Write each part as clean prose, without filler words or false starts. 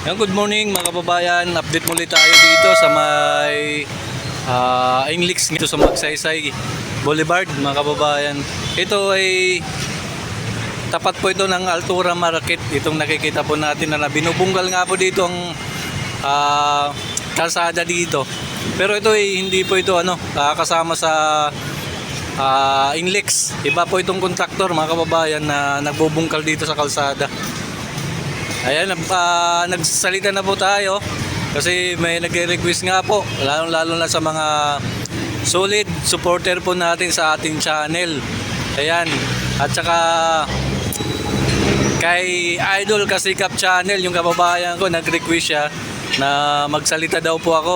Good morning mga kababayan. Update muli tayo dito sa may Inlex dito sa Magsaysay Boulevard mga kababayan. Ito ay tapat po ito ng Altura Market. Itong nakikita po natin na binubunggal nga po dito ang kalsada dito. Pero ito ay hindi po ito kasama sa Inlex. Iba po itong kontraktor mga kababayan na nagbubungkal dito sa kalsada. Ayan, nagsalita na po tayo kasi may nagre-request nga po lalo na sa mga solid supporter po natin sa ating channel. Ayan, at saka kay Idol Kasikap Channel, yung kababayan ko nag-request siya na magsalita daw po ako.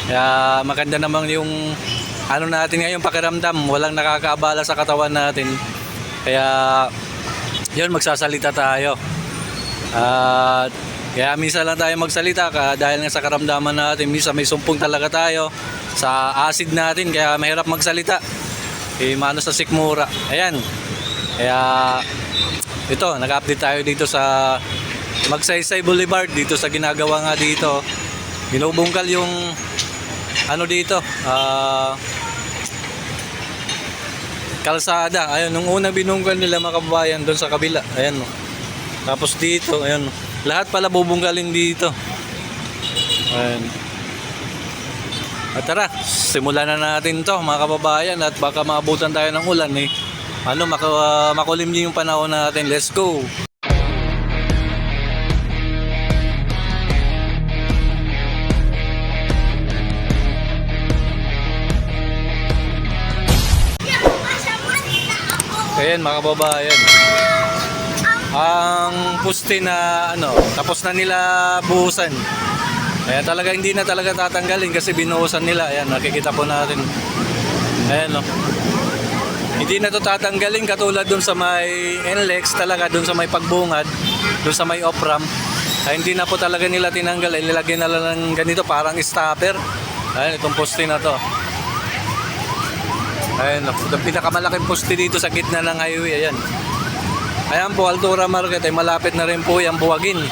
Kaya maganda naman yung natin ngayon pakiramdam, walang nakakaabala sa katawan natin. Kaya yun, magsasalita tayo. Kaya minsan lang tayo magsalita dahil nga sa karamdaman natin, minsan may sumpong talaga tayo sa acid natin, kaya mahirap magsalita mano sa sikmura. Ayan, kaya ito, nag-update tayo dito sa Magsaysay Boulevard, dito sa ginagawa nga dito, binubungkal yung dito kalsada. Ayun, nung unang binungkal nila mga kababayan doon sa kabila, ayan. Tapos dito, ayun, lahat pala bubungkalin dito. Ayun. At tara, simulan na natin to mga kababayan, at baka maabutan tayo ng ulan makulim din yung panahon natin. Let's go. Ayan mga kababayan, ang puste na tapos na nila buhusan. Kaya talaga hindi na talaga tatanggalin kasi binuhusan nila. Ayan, nakikita po natin. Ayan, hindi na to tatanggalin katulad dun sa may NLEX, talaga dun sa may pagbungad, dun sa may off-ramp. Ay, hindi na po talaga nila tinanggal. Nilagyan na lang ng ganito parang stopper. Ayan, itong poste na to. Ayan, itong pinakamalaking poste dito sa gitna ng highway. Ayan. Ayan po, Altura Market ay malapit na rin po yung buwagin.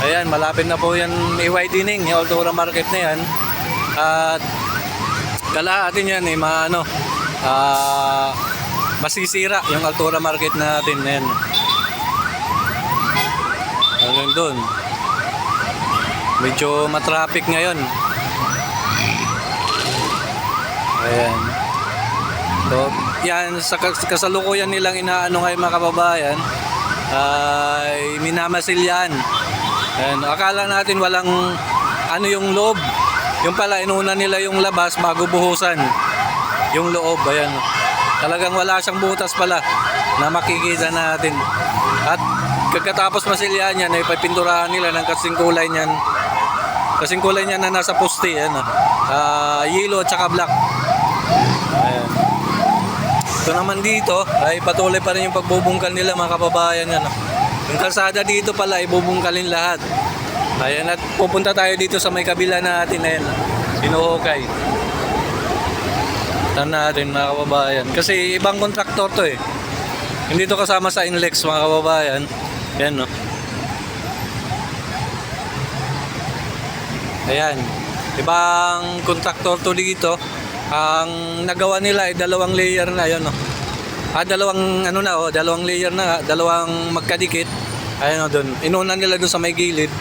Ayan, malapit na po yan i-widening yung Altura Market na yan. At kalahati yan masisira yung Altura Market natin. Ayan. Hanggang doon. Medyo matraffic ngayon. Ayan. So, yan, sa kasalukuyan nilang ngayon mga kababayan ay minamasil yan. Ayan, akala natin walang yung loob. Yung pala, inuna nila yung labas bago buhusan yung loob. Ayan, talagang wala siyang butas pala na makikita natin. At pagkatapos masilyan yan ay pipinturahan nila ng kasing kulay niyan. Kasing kulay niyan na nasa poste, yellow at saka black. Ayan. Ito naman dito ay patuloy pa rin yung pagbubungkal nila mga kababayan. Yung kalsada dito pala ay bubungkalin lahat. Ayan, at pupunta tayo dito sa may kabila natin. Ayan, Binuhukay. Tan natin mga kababayan. Kasi ibang kontraktor to Hindi to kasama sa Inlex mga kababayan. Ayan Ayan. Ibang kontraktor to dito. Ang nagawa nila ay dalawang layer na dalawang layer na, dalawang magkadikit. Ayun doon. Inuna nila doon sa may gilid.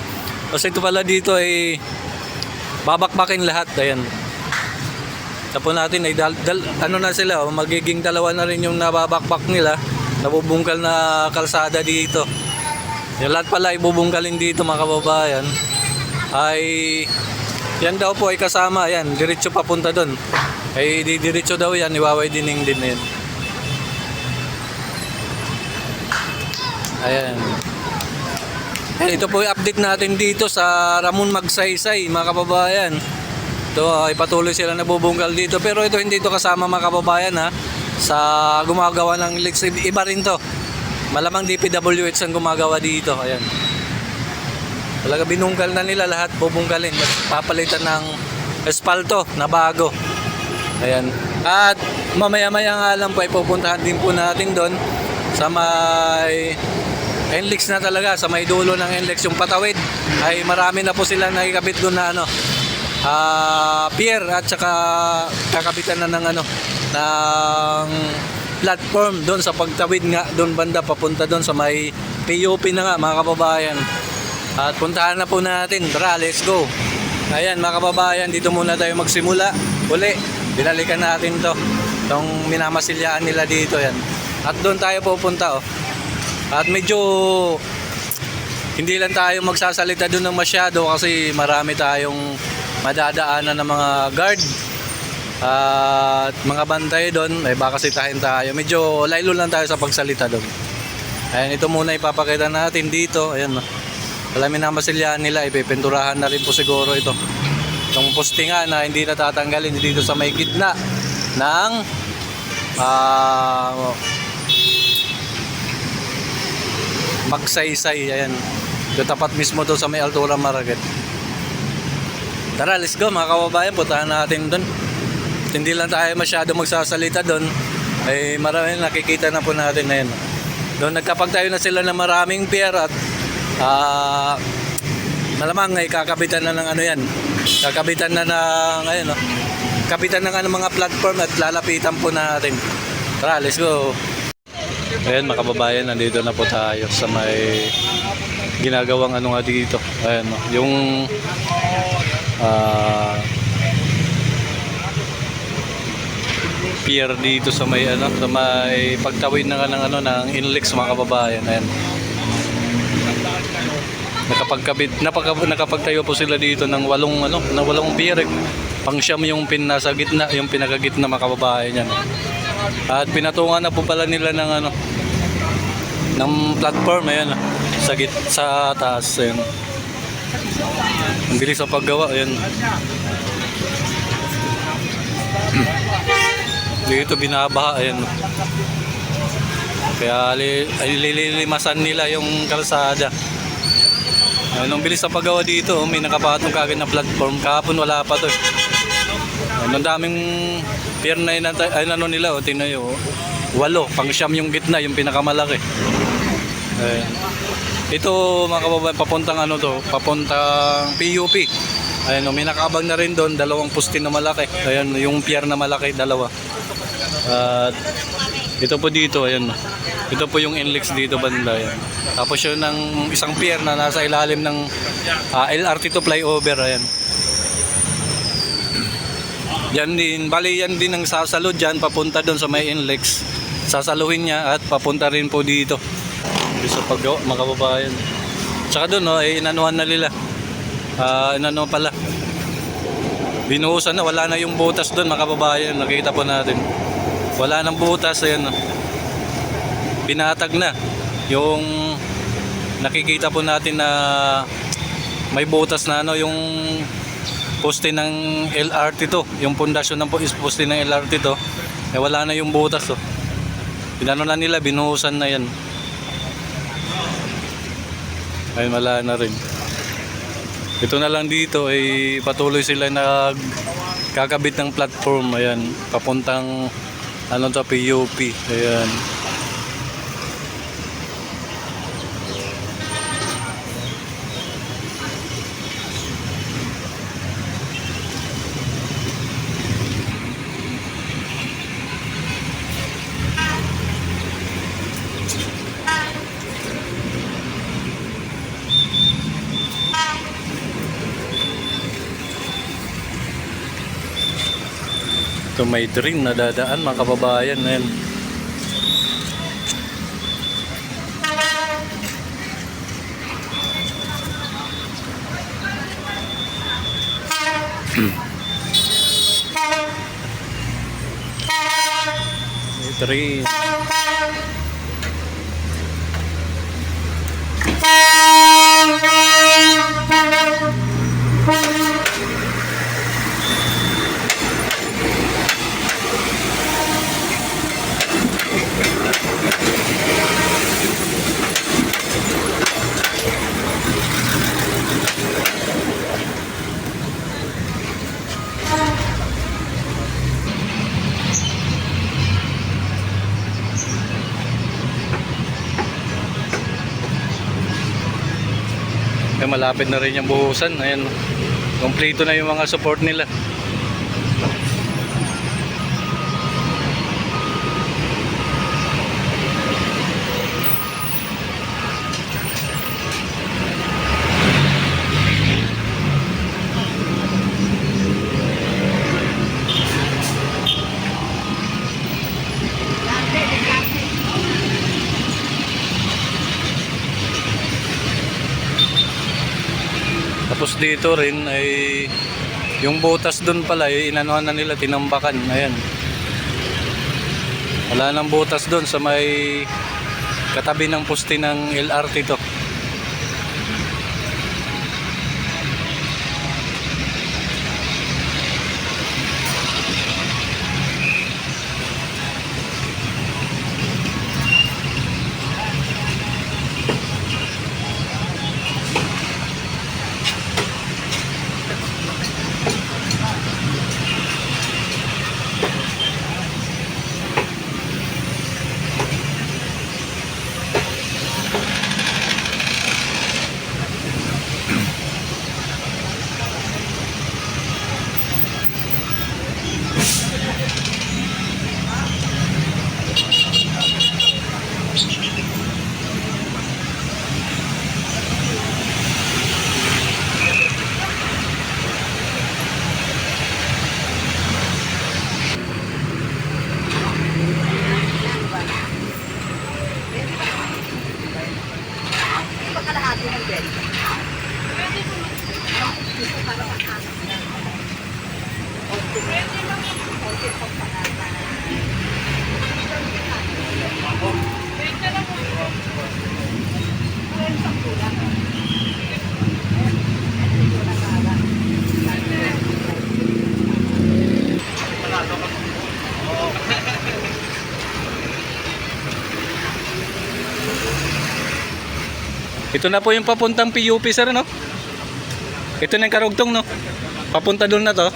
Kasi ito pala dito ay babakbakin lahat. Ayan. Tapos natin ay na sila, magiging dalawa na rin yung nababakbak nila, nabubungkal na kalsada dito. Yung lahat pala ay bubungkalin dito mga kababayan. Ay yan daw po ay kasama, yan, diretso papunta doon. Ay diretso daw yan, iwawidening din yan. Ayan. Ito po yung update natin dito sa Ramon Magsaysay mga kababayan. Ito ay patuloy sila nabubungkal dito, pero ito hindi ito kasama mga kababayan sa gumagawa ng leaks. Iba rin to. Malamang DPWH ang gumagawa dito. Ayan. Talaga binungkal na nila lahat, bubungkalin. Papalitan ng espalto na bago. Ayan. At mamaya-maya nga lang po ay pupuntahan din po natin doon sa may NLEX na talaga, sa may dulo ng NLEX yung patawid ay marami na po silang nakikabit doon na ano, pier at saka kakabitan na ng ano, ng platform doon sa pagtawid nga doon banda papunta doon sa may PUP na nga mga kababayan. At puntahan na po natin, tara, let's go. Ayan mga kababayan, dito muna tayo magsimula uli. Binalikan natin to, itong minamasilyaan nila dito yan. At doon tayo pupunta oh. At medyo hindi lang tayo magsasalita doon ng masyado kasi marami tayong madadaanan ng mga guard at mga bantay doon. Ay baka sitahin tayo. Medyo laylo lang tayo sa pagsalita doon. Ayan, ito muna ipapakita natin dito. Ayan, alam na masilyahan nila, ipipinturahan na rin po siguro ito. Itong postingan na hindi natatanggalin dito sa may gitna ng Magsaysay. Ayan, ito tapat mismo to sa may Altura Market. Tara, let's go mga kababayan, puntahan natin doon. Hindi lang tayo masyado magsasalita doon, ay marami nakikita na po natin na yan. Doon nagkapagtayo na sila ng maraming pier at malamang ay kakabitan na ng ano yan, kakabitan na ng ayun, no? Kapitan ng ano, mga platform at lalapitan po natin. Tara, let's go. Ayan mga kababayan, nandito na po tayo sa may ginagawang ano nga dito. Ayan, no? Yung pier dito sa may ano, sa may pagtawid ng ano ng NLEX mga kababayan. Ayan. Nakapagtayo po sila dito ng walong pier. Pang-siyam yung nasa gitna, yung pinakagitna mga kababayan yan. At pinatungan na po pala nila ng ano, ng platform ayan sa taas. Ayan. Ang bilis sa paggawa. Ayan. Dito binabaha. Ayan. Kaya lililimasan nila yung kalsada. Ayan, ang bilis sa paggawa dito. May nakapatong kagad na platform. Kahapon wala pa to. Ayan, ang daming pier na ay ano nila. O, tinayo. 8. Pang-siyam yung gitna. Yung pinakamalaki. Ayan. Ito mga kababayan, papuntang ano to, papuntang PUP. Ayan, may nakaabang na rin doon, 2 poste na malaki. Ayan, yung pier na malaki, 2. At ito po dito, ayan. Ito po yung NLEX dito banda. Ayan. Tapos yun ng isang pier na nasa ilalim ng LRT to flyover. Ayan. Yan din, bali yan din ang sasalud dyan, papunta doon sa may NLEX. Sasaluhin niya at papunta rin po dito. Sa paggawa mga kababayan. Tsaka doon no, ay inanuhan na nila. Inano pala. Binuhusan na, wala na yung butas doon mga kababayan. Nakita po natin. Wala nang butas, ayan no. Binatag na. Yung nakikita po natin na may butas na ano, yung poste ng LRT to. Yung pundasyon ng poste ng LRT to. Eh wala na yung butas to. Inano na nila, binuhusan na yan. Ay wala na rin. Ito na lang dito ay patuloy sila nagkakabit ng platform. Ayan, papuntang ano to, PUP. Ayan. Ito may train na dadaan mga kababayan. Ayan. May train. malapit na rin yung buhusan. Ayan, kompleto na yung mga support nila. Tapos dito rin ay yung butas dun pala ay inanuhan na nila, tinambakan. Ayan. Wala nang butas dun sa may katabi ng poste ng LRT to. Ito na po yung papuntang PUP, sir, no? Ito na yung karugtong, no? Papunta doon na to.